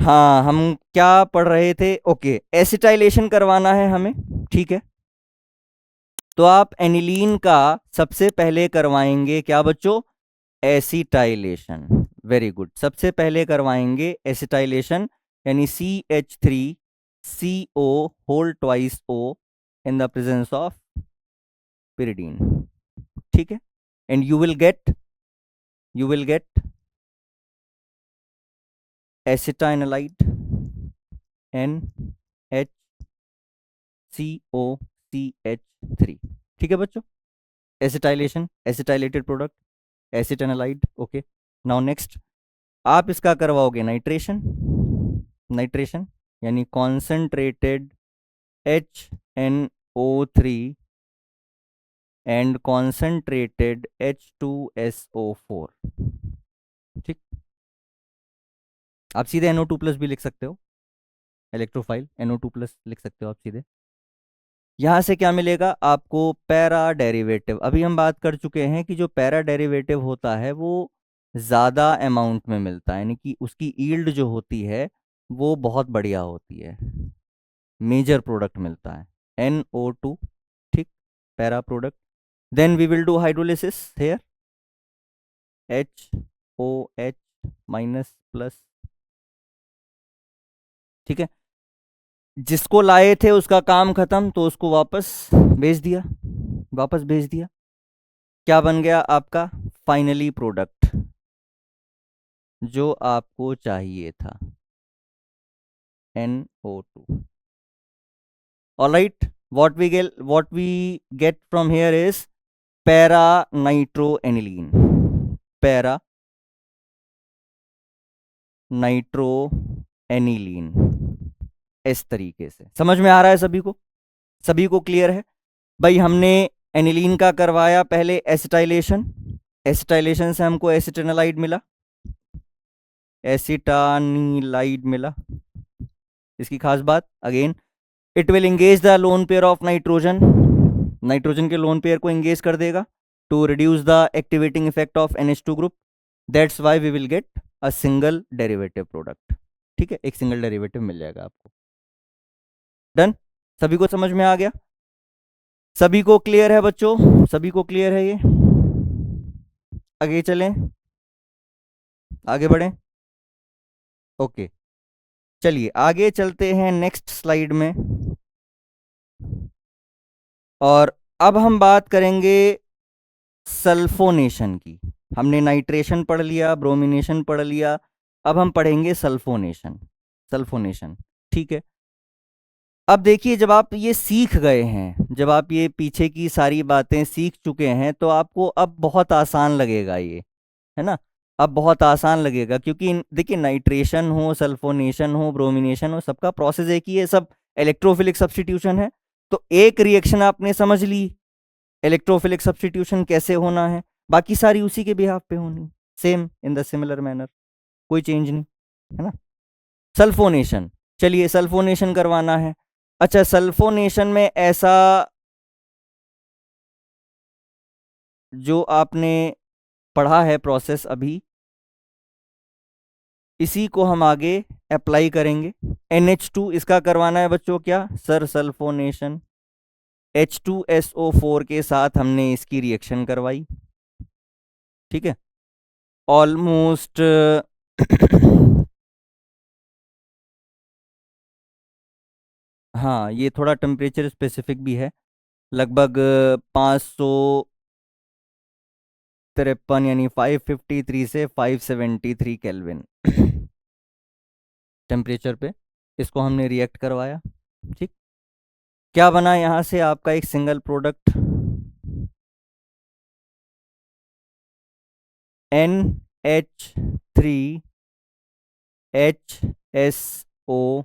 हाँ, हम क्या पढ़ रहे थे? ओके, एसिटाइलेशन करवाना है हमें, ठीक है। तो आप एनिलीन का सबसे पहले करवाएंगे क्या बच्चों? एसिटाइलेशन। वेरी गुड, सबसे पहले करवाएंगे एसिटाइलेशन, यानी CH3CO whole twice O in the presence of pyridine, ठीक है। And you will get acetanilide NHCOCH3, ठीक है बच्चों। Acetylation, acetylated product, acetanilide, okay. Now next, आप इसका करवाओगे नाइट्रेशन। नाइट्रेशन यानी concentrated HNO3 and concentrated H2SO4, ठीक। आप सीधे NO2+ भी लिख सकते हो, इलेक्ट्रोफाइल NO2+ लिख सकते हो आप सीधे। यहाँ से क्या मिलेगा आपको? Para derivative. अभी हम बात कर चुके हैं कि जो पैरा डेरिवेटिव होता है वो ज़्यादा अमाउंट में मिलता है, यानी कि उसकी ईल्ड जो होती है वो बहुत बढ़िया होती है, मेजर प्रोडक्ट मिलता है NO2, ठीक, para product. Then we will do hydrolysis here, HOH- ठीक है। जिसको लाए थे उसका काम खत्म, तो उसको वापस भेज दिया, वापस भेज दिया। क्या बन गया आपका फाइनली प्रोडक्ट जो आपको चाहिए था? NO2। Alright, what we get from here is para nitroaniline, para nitroaniline। इस तरीके से समझ में आ रहा है सभी को? सभी को क्लियर है? भाई हमने एनिलीन का करवाया पहले एसिटाइलेशन, एसिटाइलेशन से हमको एसिटाइनालाइड मिला, एसिटानिलाइड मिला। इसकी खास बात again, it will engage the lone pair of nitrogen, nitrogen के लोन पेयर को इंगेज कर देगा to reduce the activating effect of NH2 group. That's why we will get a single derivative product, ठीक है, एक सिंगल डेरिवेटिव मिल जाएगा आपको। Done, सभी को समझ में आ गया? सभी को क्लियर है बच्चों? सभी को क्लियर है ये? आगे चलें, आगे बढ़ें। ओके, चलिए आगे चलते हैं नेक्स्ट स्लाइड में। और अब हम बात करेंगे सल्फोनेशन की। हमने नाइट्रेशन पढ़ लिया, ब्रोमिनेशन पढ़ लिया, अब हम पढ़ेंगे सल्फोनेशन। सल्फोनेशन, ठीक है। अब देखिए, जब आप ये सीख गए हैं, जब आप ये पीछे की सारी बातें सीख चुके हैं, तो आपको अब बहुत आसान लगेगा ये, है ना। अब बहुत आसान लगेगा, क्योंकि देखिए नाइट्रेशन हो, सल्फोनेशन हो, ब्रोमिनेशन हो, सबका प्रोसेस एक ही है, सब इलेक्ट्रोफिलिक सब्स्टिट्यूशन है। तो एक रिएक्शन आपने समझ ली, इलेक्ट्रोफिलिक सब्स्टिट्यूशन कैसे होना है, बाकी सारी उसी के बिहाफ पे होनी, same in the similar manner, कोई चेंज नहीं, है ना। सल्फोनेशन, चलिए सल्फोनेशन करवाना है। अच्छा, सल्फोनेशन में ऐसा जो आपने पढ़ा है प्रोसेस अभी, इसी को हम आगे अप्लाई करेंगे। NH2 इसका करवाना है बच्चों, क्या सर? सल्फोनेशन। H2SO4 के साथ हमने इसकी रिएक्शन करवाई, ठीक है। ऑलमोस्ट हाँ, ये थोड़ा टेम्परेचर स्पेसिफिक भी है, लगभग 553, यानी 553 से 573 केल्विन टेम्परेचर पे इसको हमने रिएक्ट करवाया, ठीक। क्या बना यहाँ से आपका एक सिंगल प्रोडक्ट, NH3HSO,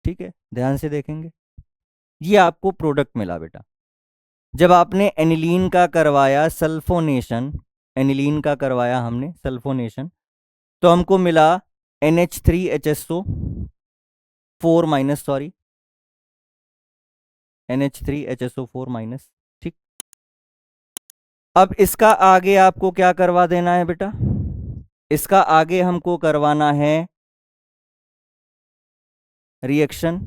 ठीक है, ध्यान से देखेंगे, ये आपको प्रोडक्ट मिला बेटा। जब आपने एनिलीन का करवाया सल्फोनेशन, एनिलीन का करवाया हमने सल्फोनेशन, तो हमको मिला NH3HSO4 सॉरी, NH3HSO4, ठीक। अब इसका आगे आपको क्या करवा देना है बेटा, इसका आगे हमको करवाना है रिएक्शन।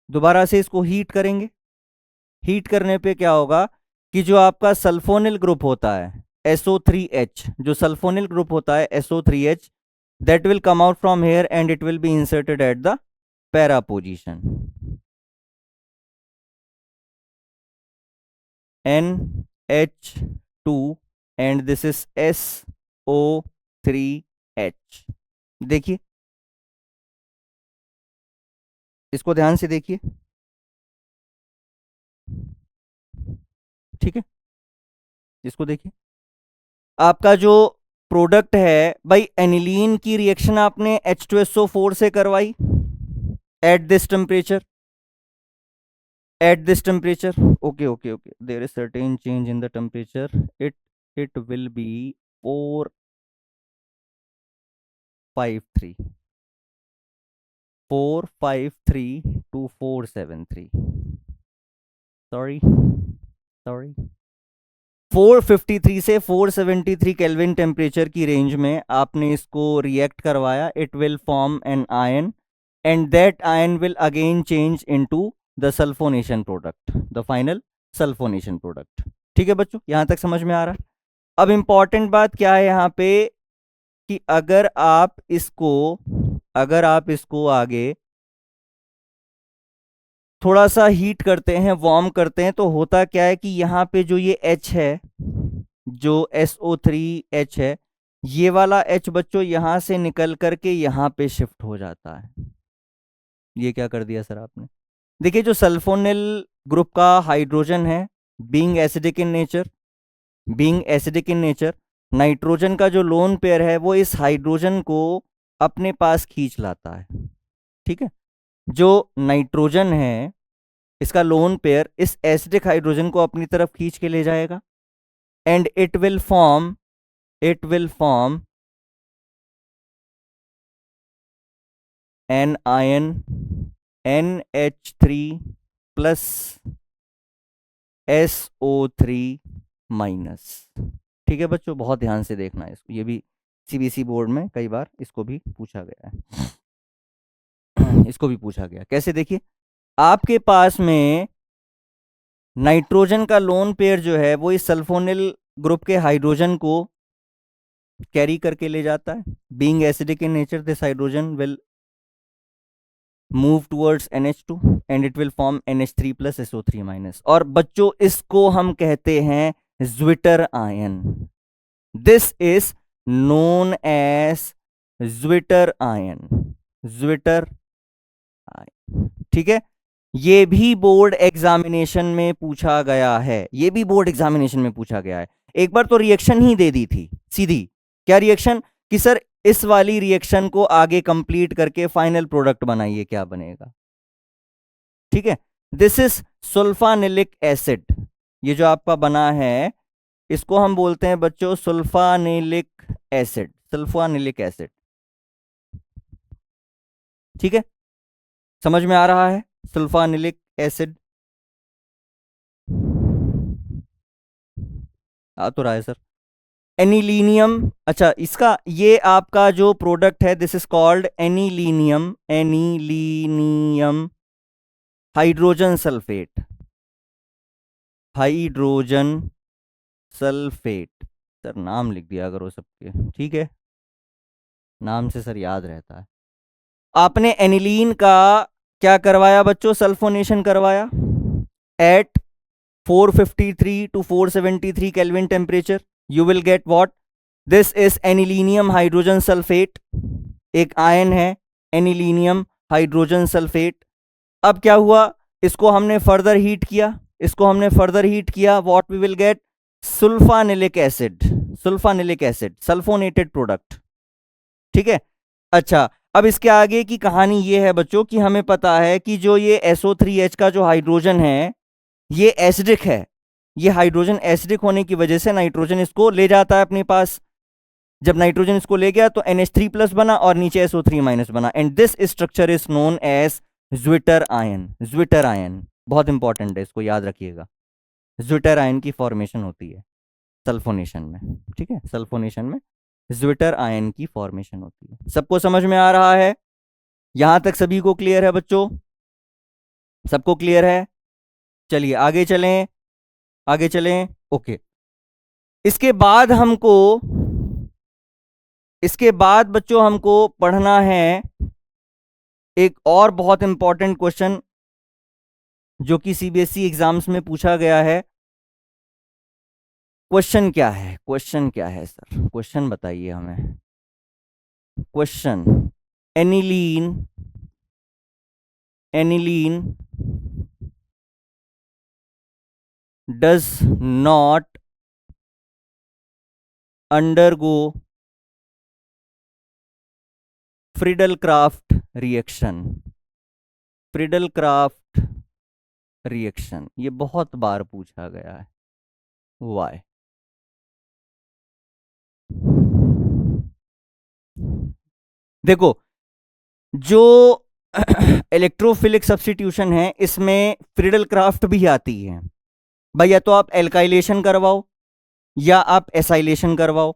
दोबारा से इसको हीट करेंगे। हीट करने पे क्या होगा कि जो आपका सल्फोनिल ग्रुप होता है SO3H, जो सल्फोनिल ग्रुप होता है SO3H, that will come out from here and it will be inserted at the para position. NH2 and this is SO3H। देखिए, इसको ध्यान से देखिए, ठीक है, इसको देखिए। आपका जो प्रोडक्ट है भाई, एनिलीन की रिएक्शन आपने H2SO4 से करवाई at this temperature, okay, there is certain change in the temperature, it will be 453 to 473, sorry 453 से 473 केल्विन टेम्परेचर की रेंज में आपने इसको रिएक्ट करवाया। It will form an ion and that ion will again change into the sulfonation product, the final sulfonation product. ठीक है बच्चों, यहां तक समझ में आ रहा है। अब इंपॉर्टेंट बात क्या है यहां पे कि अगर आप इसको आगे थोड़ा सा हीट करते हैं, वार्म करते हैं, तो होता क्या है कि यहाँ पे जो ये H है, जो SO3H है, ये वाला H बच्चों यहां से निकल करके यहाँ पे शिफ्ट हो जाता है। ये क्या कर दिया सर आपने? देखिए, जो सल्फोनिल ग्रुप का हाइड्रोजन है, being acidic in nature, nitrogen का जो लोन पेयर है वो इस हाइड्रोजन को अपने पास खींच लाता है। ठीक है, जो नाइट्रोजन है इसका लोन पेयर इस एसिडिक हाइड्रोजन को अपनी तरफ खींच के ले जाएगा and it will form an ion NH3 plus SO3 minus. ठीक है बच्चों, बहुत ध्यान से देखना है इसको, ये भी CBSE बोर्ड में कई बार इसको भी पूछा गया है। इसको भी पूछा गया कैसे, देखिए, आपके पास में नाइट्रोजन का लोन पेयर जो है वो इस सल्फोनिल ग्रुप के हाइड्रोजन को कैरी करके ले जाता है। Being acidic in nature, this hydrogen will move towards NH2 and it will form NH3 plus SO3 minus. और बच्चों इसको हम कहते हैं zwitterion. This is known as zwitterion. ठीक है, ये भी बोर्ड एग्जामिनेशन में पूछा गया है, एक बार तो रिएक्शन ही दे दी थी सीधी। क्या रिएक्शन? कि सर इस वाली रिएक्शन को आगे कंप्लीट करके फाइनल प्रोडक्ट बनाइए, क्या बनेगा। ठीक है, दिस इज सल्फानिलिक एसिड। ये जो आपका बना है इसको हम बोलते हैं बच्चों सल्फानिलिक एसिड। ठीक है, समझ में आ रहा है? सल्फानिलिक एसिड आ तो रहा है सर। एनिलीनियम, अच्छा, इसका ये आपका जो प्रोडक्ट है this is called anilinium hydrogen sulphate. Sir नाम लिख दिया करो सबके, ठीक है, नाम से सर याद रहता है। आपने एनिलीन का क्या करवाया बच्चों? सल्फोनेशन करवाया at 453 to 473 kelvin temperature. You will get what? This is anilinium hydrogen sulfate, एक आयन है एनिलीनियम हाइड्रोजन सल्फेट। अब क्या हुआ, इसको हमने फर्दर हीट किया, what we will get? Sulfanilic acid, sulfonated product. ठीक है, अच्छा, अब इसके आगे की कहानी ये है बच्चों कि हमें पता है कि जो ये SO3H का जो हाइड्रोजन है ये एसिडिक है। ये हाइड्रोजन एसिडिक होने की वजह से नाइट्रोजन इसको ले जाता है अपने पास। जब नाइट्रोजन इसको ले गया तो NH3 प्लस बना और नीचे SO3 माइनस बना and this structure is known as zwitterion. बहुत इंपॉर्टेंट है, इसको याद रखिएगा। ज्विटर आयन की फॉर्मेशन होती है सल्फोनेशन में, ठीक है, सल्फोनेशन में ज्विटर आयन की फॉर्मेशन होती है। सबको समझ में आ रहा है? यहां तक सभी को क्लियर है बच्चों? सबको क्लियर है? चलिए आगे चलें, आगे चलें। ओके, इसके बाद हमको, इसके बाद बच्चों हमको पढ़ना है एक और बहुत इंपॉर्टेंट क्वेश्चन जो कि सीबीएसई एग्जाम्स में पूछा गया है। क्वेश्चन क्या है? क्वेश्चन क्या है सर? क्वेश्चन बताइए हमें। Question, aniline, aniline does not undergo Friedel-Crafts reaction. Friedel-Crafts reaction, ये बहुत बार पूछा गया है। वाई? देखो, जो इलेक्ट्रोफिलिक सब्स्टिट्यूशन है इसमें फ्रीडल-क्राफ्ट भी आती है भाई। या तो आप एल्काइलेशन करवाओ या आप एसाइलेशन करवाओ,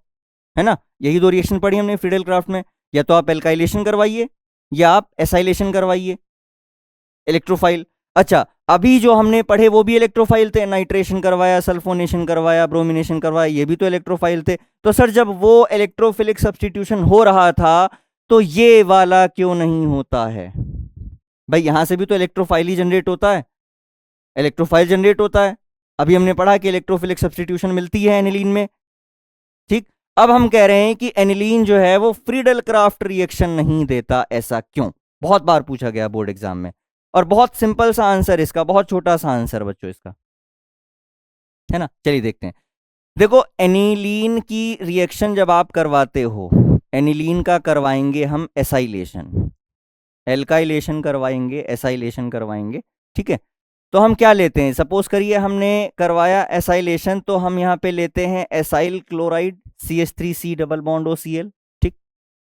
है ना? यही दो रिएक्शन पढ़ी हमने फ्रीडल-क्राफ्ट में। या तो आप एल्काइलेशन करवाइए या आप एसाइलेशन करवाइए, इलेक्ट्रोफाइल। अच्छा, अभी जो हमने पढ़े वो भी इलेक्ट्रोफाइल थे, नाइट्रेशन करवाया, सल्फोनेशन करवाया, ब्रोमिनेशन करवाया, ये भी तो इलेक्ट्रोफाइल थे। तो सर जब वो इलेक्ट्रोफिलिक सब्स्टिट्यूशन हो रहा था तो ये वाला क्यों नहीं होता है? भाई यहां से भी तो इलेक्ट्रोफाइल ही जनरेट होता है, इलेक्ट्रोफाइल जनरेट होता है। अभी हमने पढ़ा कि इलेक्ट्रोफिलिक सब्स्टिट्यूशन मिलती है एनिलीन में, ठीक। अब हम कह रहे हैं कि एनिलीन जो है वो फ्रीडल-क्राफ्ट रिएक्शन नहीं देता, ऐसा क्यों? बहुत बार पूछा गया बोर्ड एग्जाम में, और बहुत सिंपल सा आंसर इसका, बहुत छोटा सा आंसर बच्चों इसका, है ना? चलिए देखते हैं। देखो, एनिलीन की रिएक्शन जब आप करवाते हो, एनिलीन का करवाएंगे हम एसाइलेशन, एल्काइलेशन करवाएंगे, एसाइलेशन करवाएंगे, ठीक है। तो हम क्या लेते हैं? सपोज करिए हमने करवाया एसाइलेशन, तो हम यहाँ पे लेते हैं acyl chloride CH3C double bond OCl, ठीक।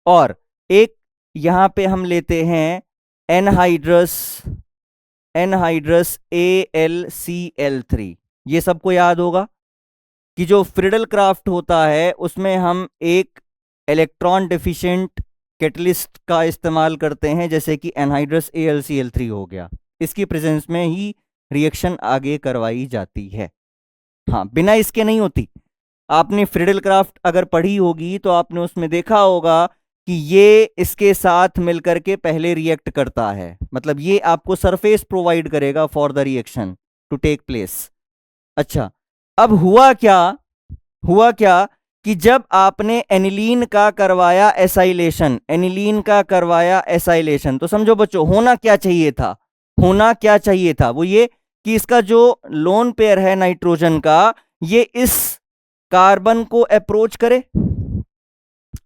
और एक यहाँ पे हम लेते हैं एनहाइड्रस, एनहाइड्रस AlCl3। ये सबको याद होगा कि जो फ्रीडल-क्राफ्ट होता है उसमें हम एक इलेक्ट्रॉन डिफिशिएंट कैटलिस्ट का इस्तेमाल करते हैं, जैसे कि एनहाइड्रस AlCl3 हो गया। इसकी प्रेजेंस में ही रिएक्शन आगे करवाई जाती है, हाँ, बिना इसके नहीं होती। आपने फ्रीडल-क्राफ्ट अगर पढ़ी होगी तो आपने उसमें देखा होगा कि ये इसके साथ मिलकर के पहले रिएक्ट करता है, मतलब ये आपको सरफेस प्रोवाइड करेगा for the reaction to take place. अच्छा, अब हुआ क्या, हुआ क्या कि जब आपने एनिलीन का करवाया एसाइलेशन, एनिलीन का करवाया एसाइलेशन, तो समझो बच्चों होना क्या चाहिए था? होना क्या चाहिए था? वो ये कि इसका जो लोन पेयर है नाइट्रोजन का, ये इस कार्बन को अप्रोच करे।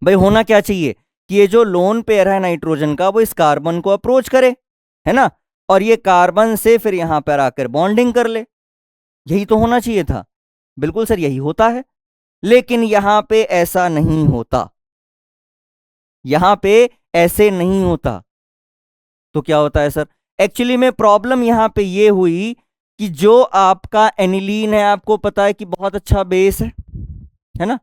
भाई होना क्या चाहिए कि ये जो लोन पेयर है नाइट्रोजन का वो इस कार्बन को अप्रोच करे, है ना? और ये कार्बन से फिर यहां पर आकर बॉन्डिंग कर ले। यही तो होना चाहिए था। बिल्कुल सर, यही होता है, लेकिन यहां पे ऐसा नहीं होता, यहां पे ऐसे नहीं होता। तो क्या होता है सर? एक्चुअली में प्रॉब्लम यहां पे ये हुई कि जो आपका एनिलीन है, आपको पता है कि बहुत अच्छा बेस है ना?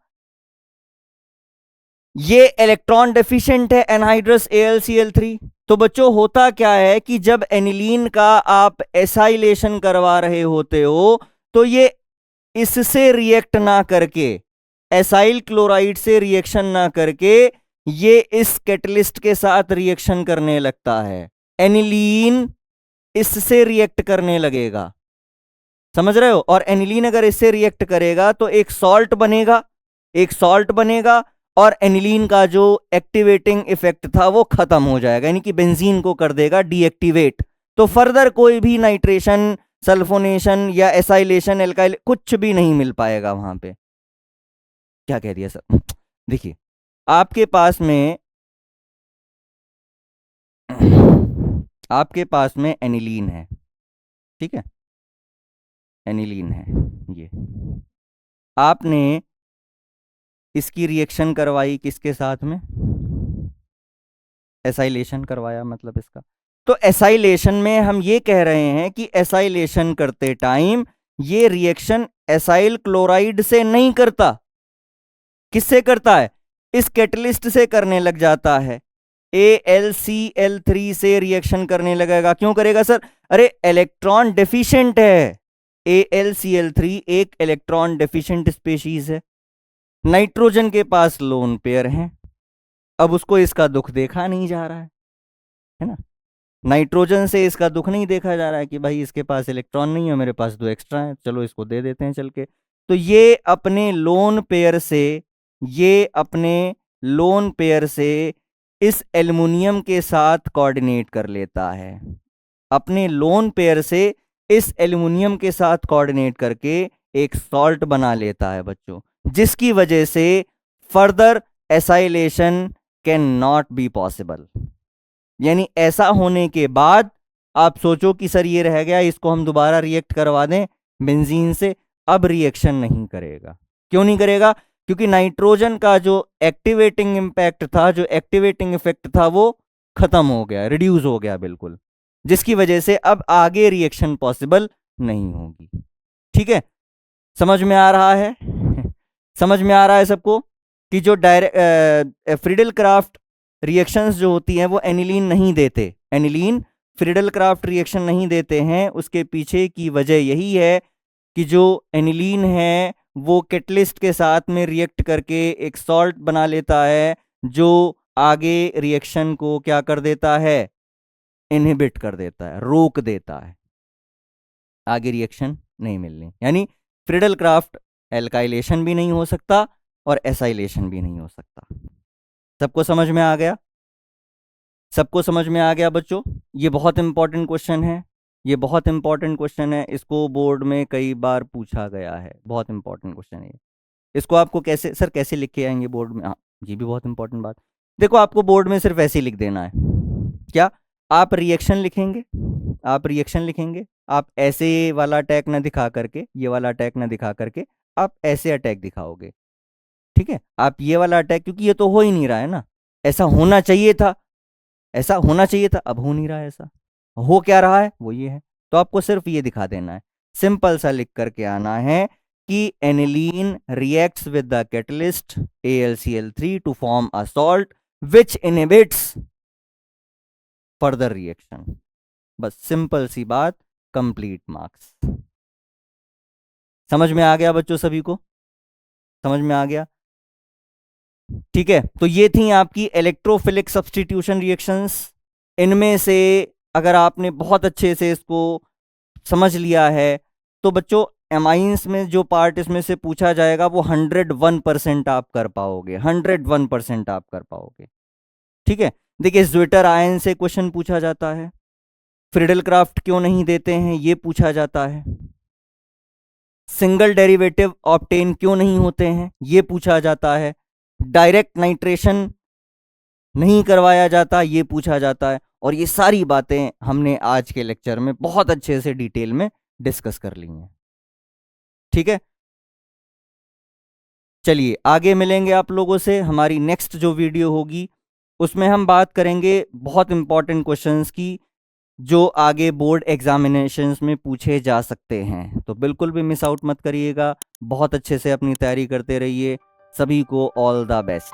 ये इलेक्ट्रॉन डेफिशिएंट है एनहाइड्रस AlCl3। तो बच्चों होता क्या है कि जब एनिलीन का आप एसाइलेशन करवा रहे होते हो तो ये इससे रिएक्ट ना करके, एसाइल क्लोराइड से रिएक्शन ना करके, ये इस कैटलिस्ट के साथ रिएक्शन करने लगता है। एनिलीन इससे रिएक्ट करने लगेगा, समझ रहे हो? और एनिलीन अगर इससे रिएक्ट करेगा तो एक सॉल्ट बनेगा, एक सॉल्ट बनेगा, और एनिलीन का जो एक्टिवेटिंग इफेक्ट था वो खत्म हो जाएगा, यानी कि बेंजीन को कर देगा डीएक्टिवेट। तो फर्दर कोई भी नाइट्रेशन, सल्फोनेशन या एसाइलेशन, एल्काइल कुछ भी नहीं मिल पाएगा वहां पे। क्या कह दिया सर? देखिए, आपके पास में आपके पास में एनिलीन है, ठीक है, एनिलीन है ये। आपने इसकी रिएक्शन करवाई किसके साथ में? एसाइलेशन करवाया, मतलब इसका। तो एसाइलेशन में हम ये कह रहे हैं कि एसाइलेशन करते टाइम ये रिएक्शन एसाइल क्लोराइड से नहीं करता, किससे करता है? इस कैटलिस्ट से करने लग जाता है। AlCl3 से रिएक्शन करने लगेगा। क्यों करेगा सर? अरे इलेक्ट्रॉन डेफिशिएंट है। AlCl3 एक इलेक्ट्रॉन डेफिशिएंट स्पीशीज है। नाइट्रोजन के पास लोन पेयर है। अब उसको इसका दुख देखा नहीं जा रहा है ना? नाइट्रोजन से इसका दुख नहीं देखा जा रहा है कि भाई इसके पास इलेक्ट्रॉन नहीं है, मेरे पास 2 एक्स्ट्रा है, चलो इसको दे देते हैं चल के। तो ये अपने लोन पेयर से इस एल्युमिनियम के साथ कोऑर्डिनेट कर लेता है। अपने लोन पेयर से इस एल्युमिनियम के साथ कोऑर्डिनेट करके एक सॉल्ट बना लेता है बच्चों, जिसकी वजह से further acylation can not be possible. यानी ऐसा होने के बाद आप सोचो कि सर ये रह गया, इसको हम दोबारा रिएक्ट करवा दें बेंजीन से, अब रिएक्शन नहीं करेगा। क्यों नहीं करेगा? क्योंकि नाइट्रोजन का जो एक्टिवेटिंग इम्पैक्ट था, जो एक्टिवेटिंग इफेक्ट था, वो खत्म हो गया, रिड्यूस हो गया बिल्कुल, जिसकी वजह से अब आगे रिएक्शन पॉसिबल नहीं होगी। ठीक है, समझ में आ रहा है? समझ में आ रहा है सबको कि जो फ्रीडल क्राफ्ट रिएक्शंस जो होती हैं वो एनिलीन नहीं देते, एनिलीन फ्रीडल क्राफ्ट रिएक्शन नहीं देते हैं। उसके पीछे की वजह यही है कि जो एनिलीन है वो कैटलिस्ट के साथ में रिएक्ट करके एक सॉल्ट बना लेता है, जो आगे रिएक्शन को क्या कर देता है? इनहिबिट कर देता है, रोक देता है, आगे रिएक्शन नहीं मिलनी। यानी फ्रीडल क्राफ्ट एल्काइलेशन भी नहीं हो सकता और एसाइलेशन भी नहीं हो सकता। सबको समझ में आ गया? सबको समझ में आ गया बच्चों? ये बहुत इंपॉर्टेंट क्वेश्चन है, ये बहुत इंपॉर्टेंट क्वेश्चन है, इसको बोर्ड में कई बार पूछा गया है, बहुत इंपॉर्टेंट क्वेश्चन है। इसको आपको कैसे सर कैसे लिख के आएंगे बोर्ड में? हाँ, ये भी बहुत इंपॉर्टेंट बात। देखो, आपको बोर्ड में सिर्फ ऐसे ही लिख देना है। क्या आप रिएक्शन लिखेंगे? आप रिएक्शन लिखेंगे, आप ऐसे वाला अटैक ना दिखा करके, ये वाला अटैक ना दिखा करके आप ऐसे अटैक दिखाओगे। ठीक है, आप ये वाला अटैक, क्योंकि ये तो हो ही नहीं रहा है ना, ऐसा होना चाहिए था, ऐसा होना चाहिए था, अब हो नहीं रहा है, ऐसा हो क्या रहा है वो ये है। तो आपको सिर्फ ये दिखा देना है, सिंपल सा लिख करके आना है कि aniline reacts with the catalyst AlCl3 to form a salt which inhibits further reaction. बस सिंपल सी बात, कंप्लीट मार्क्स। समझ में आ गया बच्चों? सभी को समझ में आ गया? ठीक है, तो ये थी आपकी इलेक्ट्रोफिलिक सब्स्टिट्यूशन रिएक्शंस। इनमें से अगर आपने बहुत अच्छे से इसको समझ लिया है तो बच्चों एमाइंस में जो पार्ट इसमें से पूछा जाएगा वो 101% आप कर पाओगे, 101% आप कर पाओगे। ठीक है, देखिए ज्विटर आयन से क्वेश्चन पूछा जाता है, फ्रीडल क्राफ्ट क्यों नहीं देते हैं ये पूछा जाता है, सिंगल डेरिवेटिव ऑब्टेन क्यों नहीं होते हैं ये पूछा जाता है, डायरेक्ट नाइट्रेशन नहीं करवाया जाता ये पूछा जाता है। और ये सारी बातें हमने आज के लेक्चर में बहुत अच्छे से डिटेल में डिस्कस कर ली हैं। ठीक है, चलिए आगे मिलेंगे आप लोगों से। हमारी नेक्स्ट जो वीडियो होगी उसमें हम बात करेंगे बहुत इंपॉर्टेंट क्वेश्चंस की, जो आगे बोर्ड एग्जामिनेशंस में पूछे जा सकते हैं। तो बिल्कुल भी मिस आउट मत करिएगा, बहुत अच्छे से अपनी तैयारी करते रहिए। सभी को ऑल द बेस्ट।